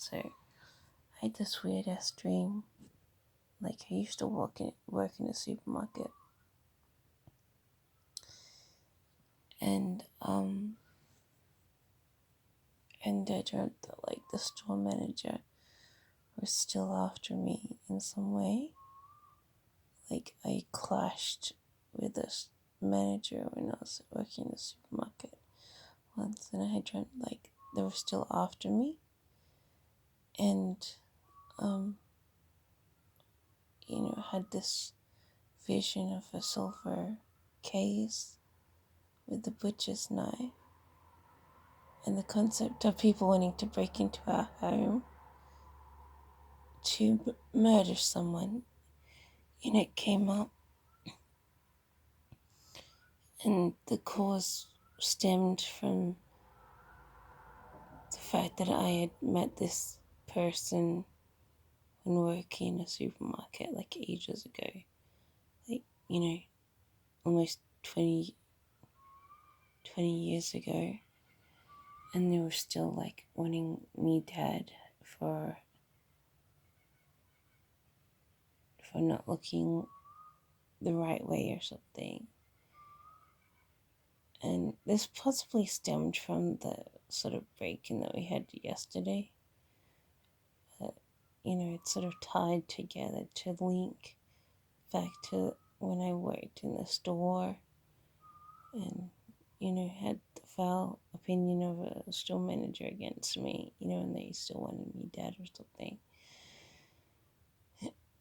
So I had this weird ass dream. Like I used to work in a supermarket, and I dreamt that like the store manager was still after me in some way. Like I clashed with this manager when I was working in the supermarket once, and I had dreamt like they were still after me, and um, had this vision of a silver case with the butcher's knife, and the concept of people wanting to break into our home to murder someone, it came up, and the cause stemmed from the fact that I had met this person when working in a supermarket like ages ago, like, almost 20 years ago, and they were still like wanting me dead for not looking the right way or something. And this possibly stemmed from the sort of break-in that we had yesterday. But, it's sort of tied together to link back to when I worked in the store and, had the foul opinion of a store manager against me, and they still wanted me dead or something.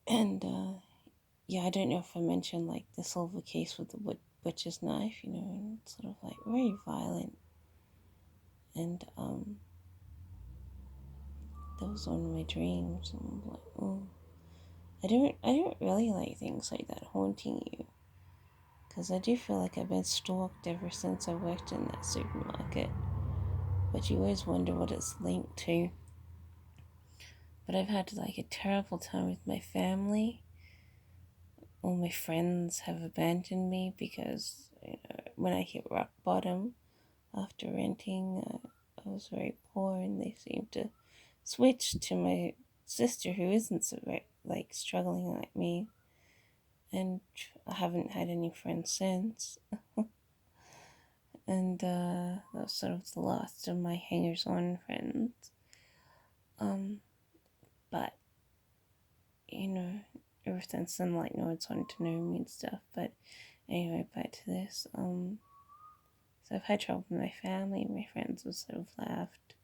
And, yeah, I don't know if I mentioned, like, the silver case with the butcher's knife, and it's sort of, like, very violent. And, that was one of my dreams, and I'm like, oh. I don't really like things like that haunting you, because I do feel like I've been stalked ever since I worked in that supermarket, but you always wonder what it's linked to. But I've had like a terrible time with my family. All my friends have abandoned me because when I hit rock bottom after renting, I was very poor, and they seemed to switch to my sister, who isn't so like struggling like me. And I haven't had any friends since. And that was sort of the last of my hangers-on friends. But ever since then, like, no one's wanted to know me and stuff. But anyway, back to this. So I've had trouble with my family. My friends have sort of laughed,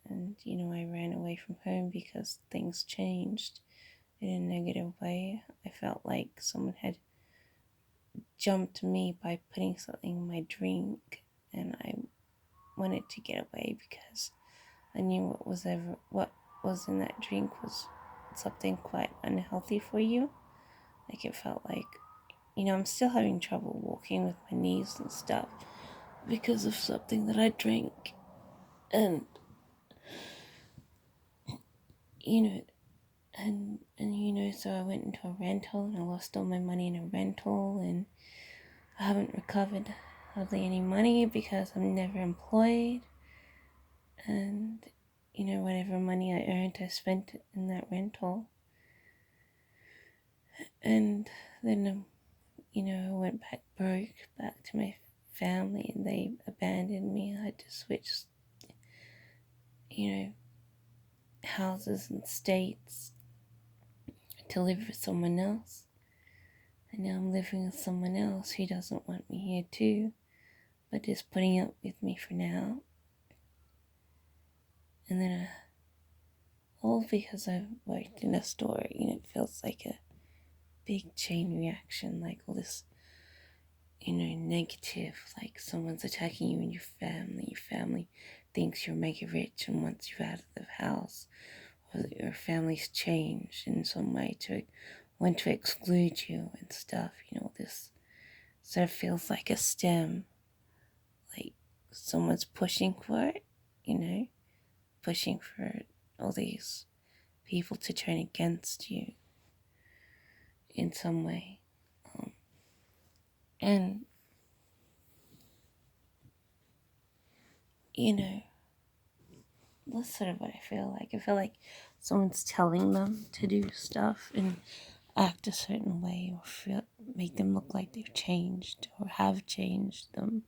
and I ran away from home because things changed in a negative way. I felt like someone had jumped me by putting something in my drink, and I wanted to get away because I knew what was in that drink was something quite unhealthy for you. Like, it felt like, I'm still having trouble walking with my knees and stuff because of something that I drank. And so I went into a rental, and I lost all my money in a rental, and I haven't recovered hardly any money because I'm never employed. And whatever money I earned, I spent it in that rental. And then I went back broke, back to my family, and they abandoned me. I had to switch houses and states to live with someone else. And now I'm living with someone else who doesn't want me here too, but is putting up with me for now. And then all because I've worked in a store, it feels like a big chain reaction, like all this, negative, like someone's attacking you and your family thinks you're mega rich and wants you out of the house, or that your family's changed in some way to want to exclude you and stuff, this sort of feels like a stem, like someone's pushing for it, pushing for all these people to turn against you in some way. And, that's sort of what I feel like. I feel like someone's telling them to do stuff and act a certain way, or make them look like they've changed or have changed them,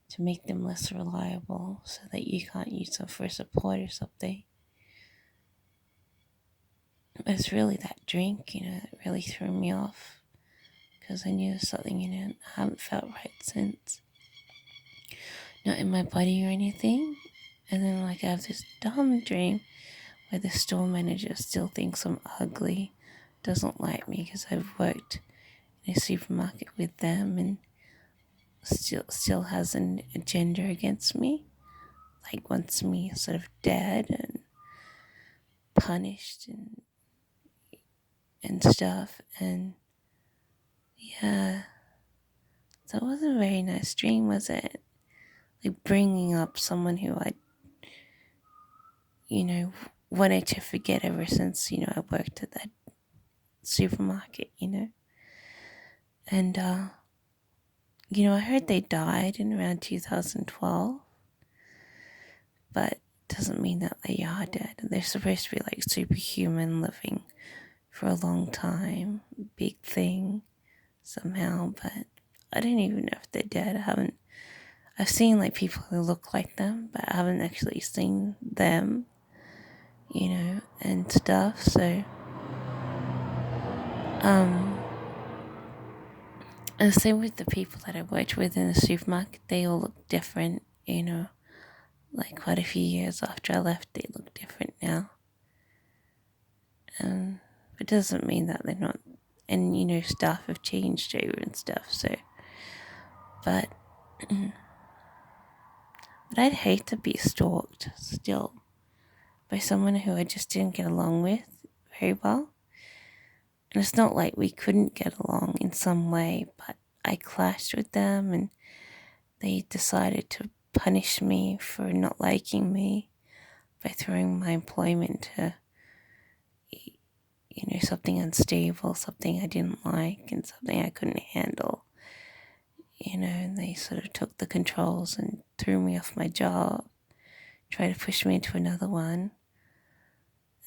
to make them less reliable so that you can't use them for support or something. It's really that drink, that really threw me off, because I knew there's something in it. I haven't felt right since. Not in my body or anything. And then I have this dumb dream where the store manager still thinks I'm ugly, doesn't like me because I've worked in a supermarket with them, and still has an agenda against me. Like, wants me sort of dead and punished and stuff. And yeah, so it wasn't a very nice dream, was it? Like, bringing up someone who I wanted to forget ever since I worked at that supermarket. And I heard they died in around 2012, but it doesn't mean that they are dead. They're supposed to be like superhuman, living for a long time, big thing somehow, but I don't even know if they're dead. I've seen like people who look like them, but I haven't actually seen them, and stuff. So and the same with the people that I worked with in the supermarket. They all look different, like quite a few years after I left, they look different now. It doesn't mean that they're not, and staff have changed over and stuff. So, but I'd hate to be stalked still by someone who I just didn't get along with very well. And it's not like we couldn't get along in some way, but I clashed with them, and they decided to punish me for not liking me by throwing my employment to, something unstable, something I didn't like, and something I couldn't handle. And they sort of took the controls and threw me off my job, tried to push me into another one.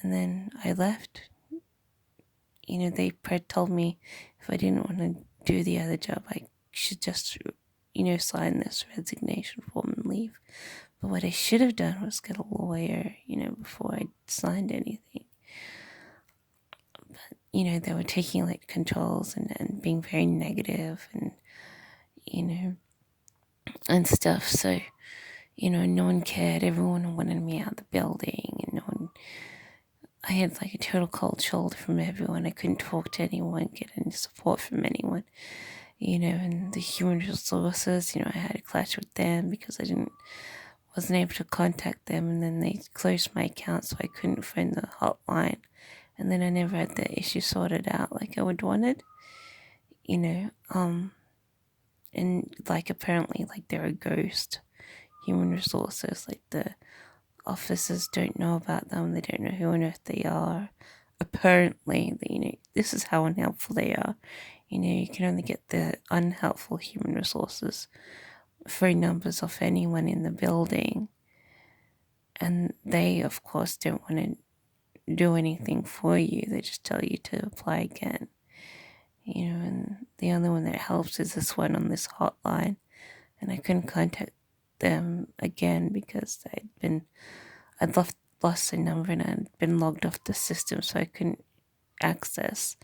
And then I left. They told me if I didn't want to do the other job, I should just, sign this resignation form and leave. But what I should have done was get a lawyer, before I signed anything. But, they were taking like controls and being very negative and, and stuff. So, no one cared. Everyone wanted me out of the building, and I had like a total cold shoulder from everyone. I couldn't talk to anyone, get any support from anyone, and the human resources, I had a clash with them because I wasn't able to contact them, and then they closed my account so I couldn't find the hotline, and then I never had the issue sorted out like I would wanted, and like apparently like they're a ghost human resources, like the officers don't know about them, they don't know who on earth they are. Apparently, this is how unhelpful they are. You can only get the unhelpful human resources phone numbers off anyone in the building, and they of course don't want to do anything for you. They just tell you to apply again, and the only one that helps is this one on this hotline, and I couldn't contact them again because I'd lost the number and I'd been logged off the system, so I couldn't access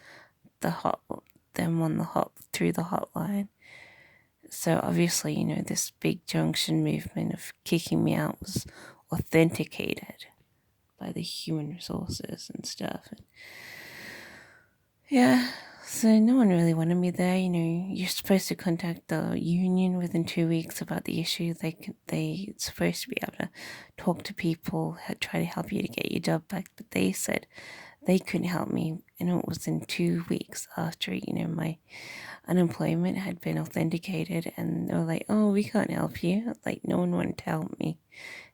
them on through the hotline. So obviously, this big junction movement of kicking me out was authenticated by the human resources and stuff. And yeah, so no one really wanted me there. You're supposed to contact the union within 2 weeks about the issue. They supposed to be able to talk to people, try to help you to get your job back. But they said they couldn't help me, and it was in 2 weeks after my unemployment had been authenticated, and they were like, "Oh, we can't help you." Like, no one wanted to help me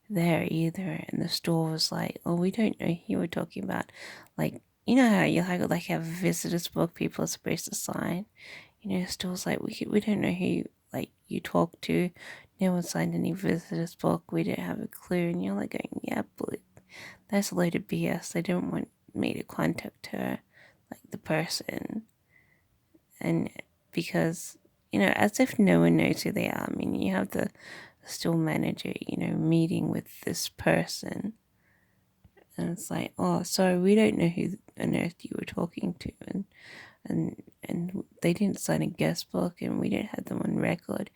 there either, and the store was like, "Oh, we don't know who you were talking about." Like, how you have a visitor's book people are supposed to sign. The store's like, we don't know who you talk to. no one signed any visitors book. We didn't have a clue. And you're like going, yeah, but that's a load of BS. They don't want me to contact her, like the person. And because, as if no one knows who they are. I mean, you have the store manager, meeting with this person. And it's like, oh, sorry, we don't know who on earth you were talking to. And they didn't sign a guest book, and we didn't have them on record,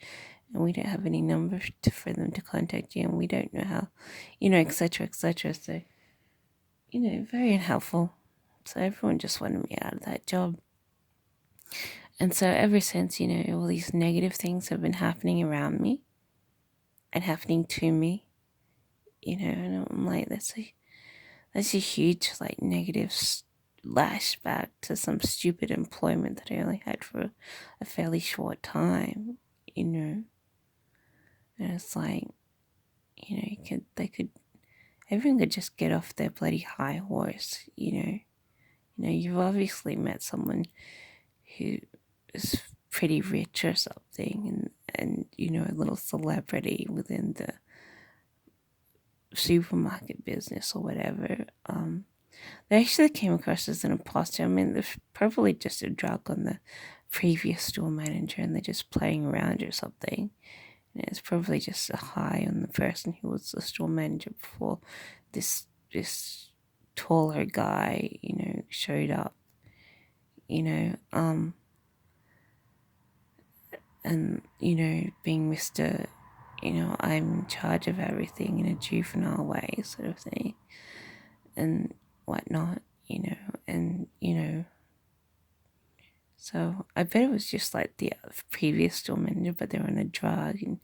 and we don't have any number for them to contact you, and we don't know how, etc., etc. So, very unhelpful. So everyone just wanted me out of that job. And so ever since, all these negative things have been happening around me and happening to me, and I'm like, that's a huge, like, negative lashback to some stupid employment that I only had for a fairly short time, And it's like, everyone could just get off their bloody high horse, you've obviously met someone who is pretty rich or something, and a little celebrity within the supermarket business or whatever. They actually came across as an imposter. I mean, there's probably just a drug on the previous store manager, and they're just playing around or something. And it's probably just a high on the person who was the store manager before this taller guy, showed up. And being Mr. I'm in charge of everything in a juvenile way, sort of thing, and whatnot, and so I bet it was just like the previous store manager, but they were on a drug and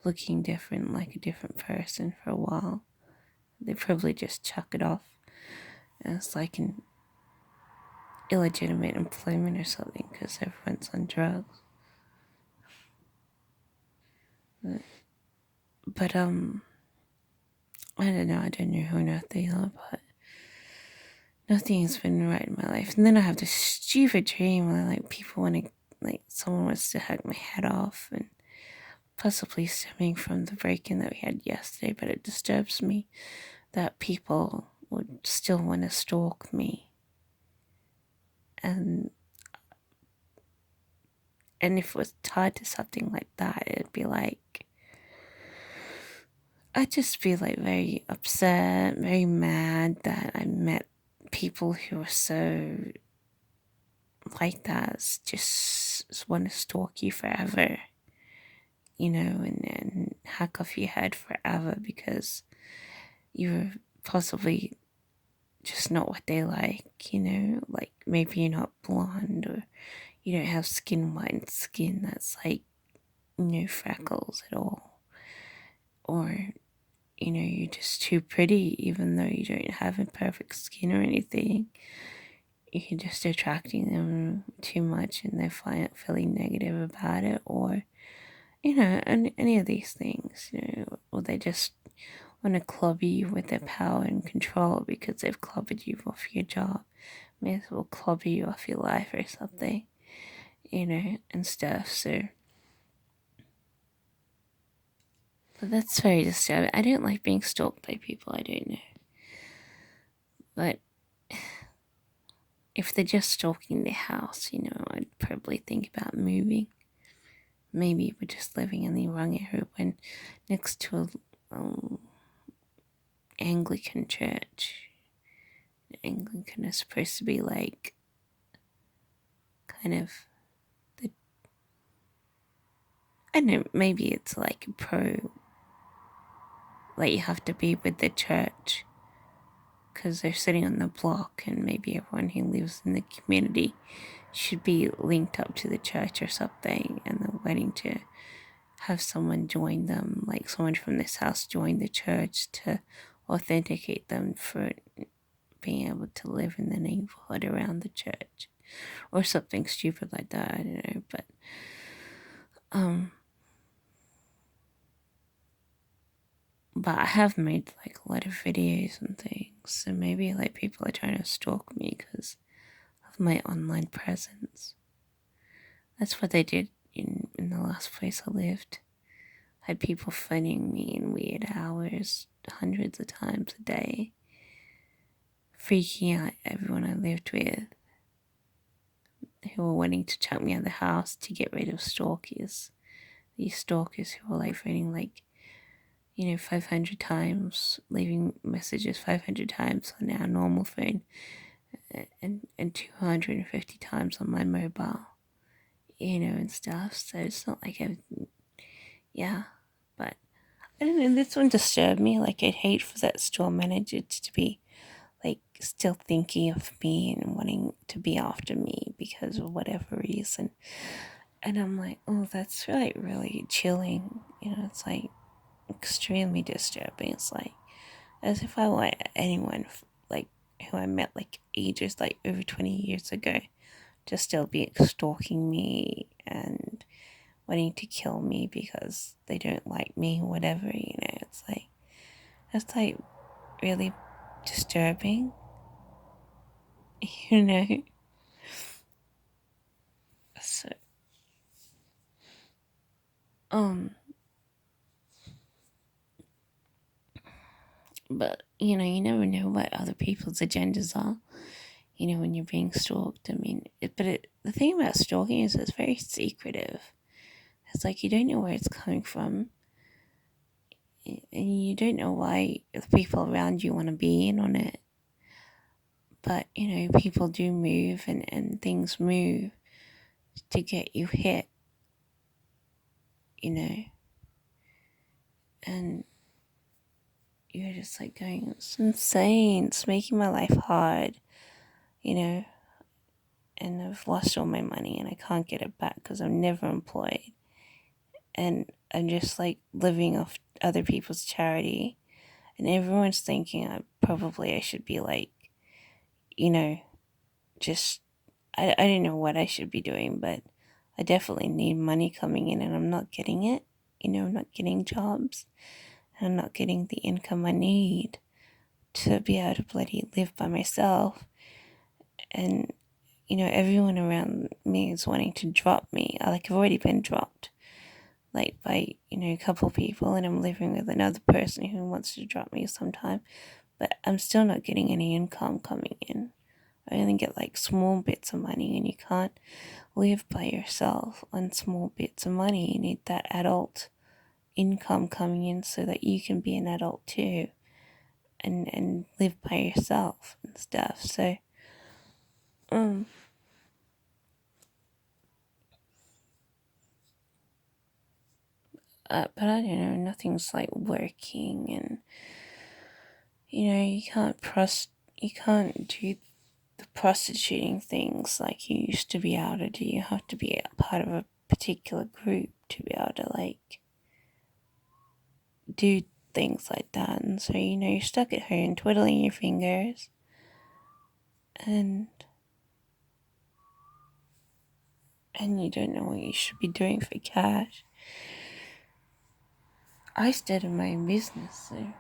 looking different, like a different person for a while. They probably just chuck it off, and it's like an illegitimate employment or something because everyone's on drugs. But I don't know who on earth they are, but nothing's been right in my life. And then I have this stupid dream where, like, people want to, like, someone wants to hack my head off, and possibly stemming from the break-in that we had yesterday, but it disturbs me that people would still want to stalk me. And if it was tied to something like that, it'd be like, I'd just be like very upset, very mad that I met people who are so like that, just want to stalk you forever, and hack off your head forever because you're possibly just not what they like, like maybe you're not blonde, or you don't have white skin that's like no freckles at all, or you're just too pretty even though you don't have a perfect skin or anything. You're just attracting them too much and they're feeling negative about it, or and any of these things, or they just want to clobber you with their power and control because they've clobbered you off your job. May as well clobber you off your life or something, and stuff. So, but that's very disturbing. I don't like being stalked by people I don't know. But if they're just stalking the house, I'd probably think about moving. Maybe we're just living in the wrong area when next to a Anglican church. Anglican is supposed to be like kind of I don't know, maybe it's like like you have to be with the church because they're sitting on the block, and maybe everyone who lives in the community should be linked up to the church or something, and they're waiting to have someone join them, like someone from this house join the church to authenticate them for being able to live in the neighborhood around the church or something stupid like that. I don't know, but I have made like a lot of videos and things, so maybe like people are trying to stalk me because of my online presence. That's what they did in the last place I lived. had people phoning me in weird hours, hundreds of times a day, freaking out everyone I lived with, who were wanting to chuck me out of the house to get rid of stalkers. These stalkers who were like phoning 500 times, leaving messages 500 times on our normal phone, and 250 times on my mobile, and stuff. So it's not like but I don't know, this one disturbed me. Like, I'd hate for that store manager to be like still thinking of me and wanting to be after me because of whatever reason. And I'm like, oh, that's like really chilling. It's like extremely disturbing. It's like as if I want anyone like who I met like ages, like over 20 years ago, to still be stalking me and wanting to kill me because they don't like me, whatever. It's like really disturbing. you know so but you never know what other people's agendas are, when you're being stalked. I mean, the thing about stalking is it's very secretive. It's like you don't know where it's coming from, and you don't know why the people around you want to be in on it. But people do move, and things move to get you hit, and you're just like going, it's insane, it's making my life hard, and I've lost all my money and I can't get it back because I'm never employed, and I'm just like living off other people's charity, and everyone's thinking I should be like, just I don't know what I should be doing, but I definitely need money coming in, and I'm not getting it. I'm not getting jobs, and I'm not getting the income I need to be able to bloody live by myself. And everyone around me is wanting to drop me. I've already been dropped, like by a couple of people, and I'm living with another person who wants to drop me sometime, but I'm still not getting any income coming in. I only get like small bits of money, and you can't live by yourself on small bits of money. You need that adult income coming in so that you can be an adult too, and live by yourself and stuff. So but I don't know, nothing's like working, and you can't do the prostituting things like you used to be able to do. You have to be a part of a particular group to be able to like do things like that. And so you're stuck at home twiddling your fingers, and you don't know what you should be doing for cash. I started my own business, so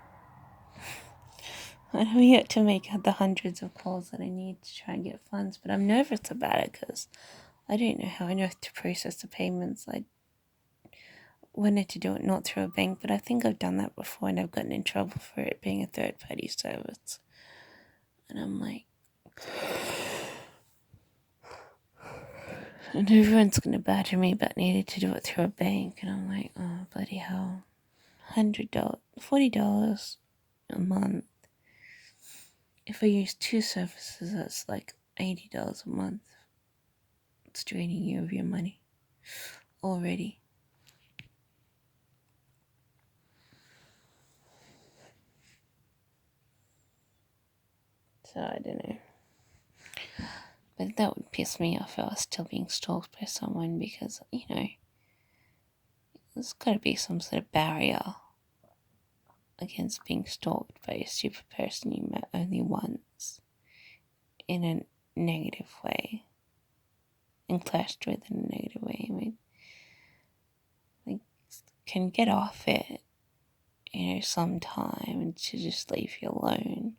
I have yet to make the hundreds of calls that I need to try and get funds, but I'm nervous about it because I don't know how on earth to process the payments. I wanted to do it not through a bank, but I think I've done that before and I've gotten in trouble for it being a third-party service. And I'm like, and everyone's going to badger me but needed to do it through a bank. And I'm like, oh, bloody hell. $100, $40 a month. If I use 2 services, that's like $80 a month. It's draining you of your money already. So I don't know. But that would piss me off if I was still being stalked by someone, because, there's got to be some sort of barrier against being stalked by a stupid person you met only once in a negative way and clashed with in a negative way. I mean, like, can get off it, sometime, and to just leave you alone,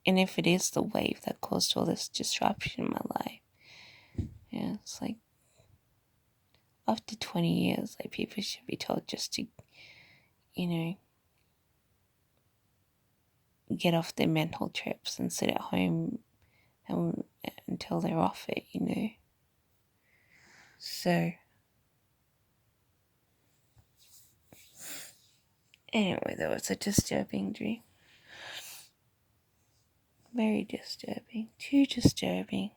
and if it is the wave that caused all this disruption in my life, it's like, after 20 years, like, people should be told just to, get off their mental trips and sit at home until they're off it. So, anyway, that was a disturbing dream. Very disturbing. Too disturbing.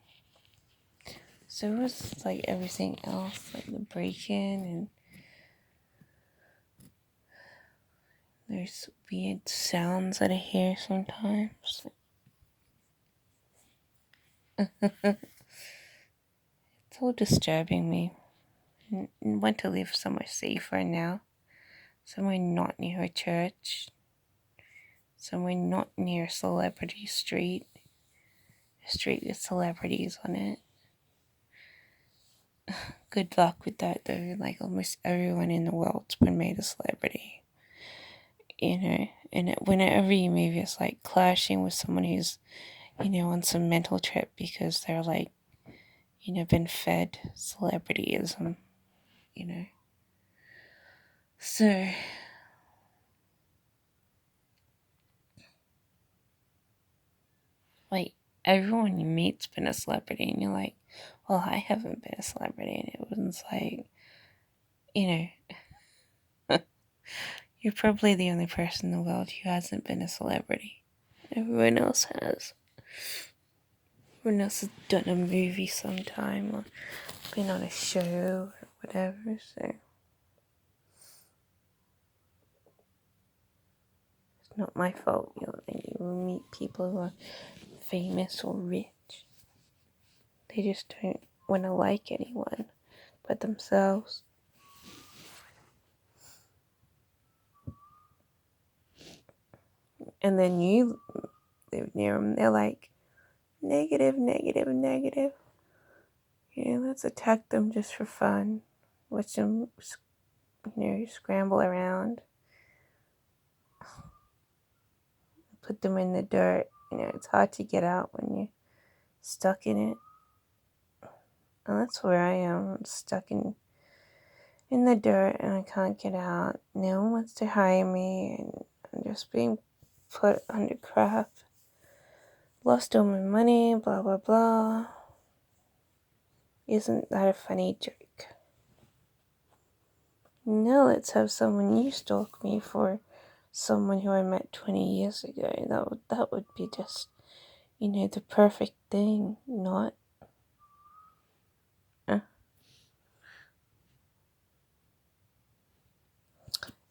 So it was like everything else, like the break-in, and there's weird sounds that I hear sometimes. It's all disturbing me. I want to live somewhere safer now. Somewhere not near a church. Somewhere not near a celebrity street. A street with celebrities on it. Good luck with that though. Like, almost everyone in the world's been made a celebrity. And whenever you maybe it's like clashing with someone who's, on some mental trip because they're like, been fed celebrityism, So, like, everyone you meet's been a celebrity, and you're like, well, I haven't been a celebrity, and it was like, you're probably the only person in the world who hasn't been a celebrity. Everyone else has. Everyone else has done a movie sometime or been on a show or whatever, so it's not my fault. You meet people who are famous or rich. They just don't want to like anyone but themselves. And then you live near them, they're like, negative, negative, negative. Let's attack them just for fun. Watch them, scramble around. Put them in the dirt. It's hard to get out when you're stuck in it. And that's where I am. I'm stuck in the dirt and I can't get out. No one wants to hire me and I'm just being put under crap. Lost all my money, blah, blah, blah. Isn't that a funny joke? Now let's have someone you stalk me for someone who I met 20 years ago. That would be just, the perfect thing, not...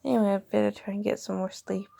Anyway, I better try and get some more sleep.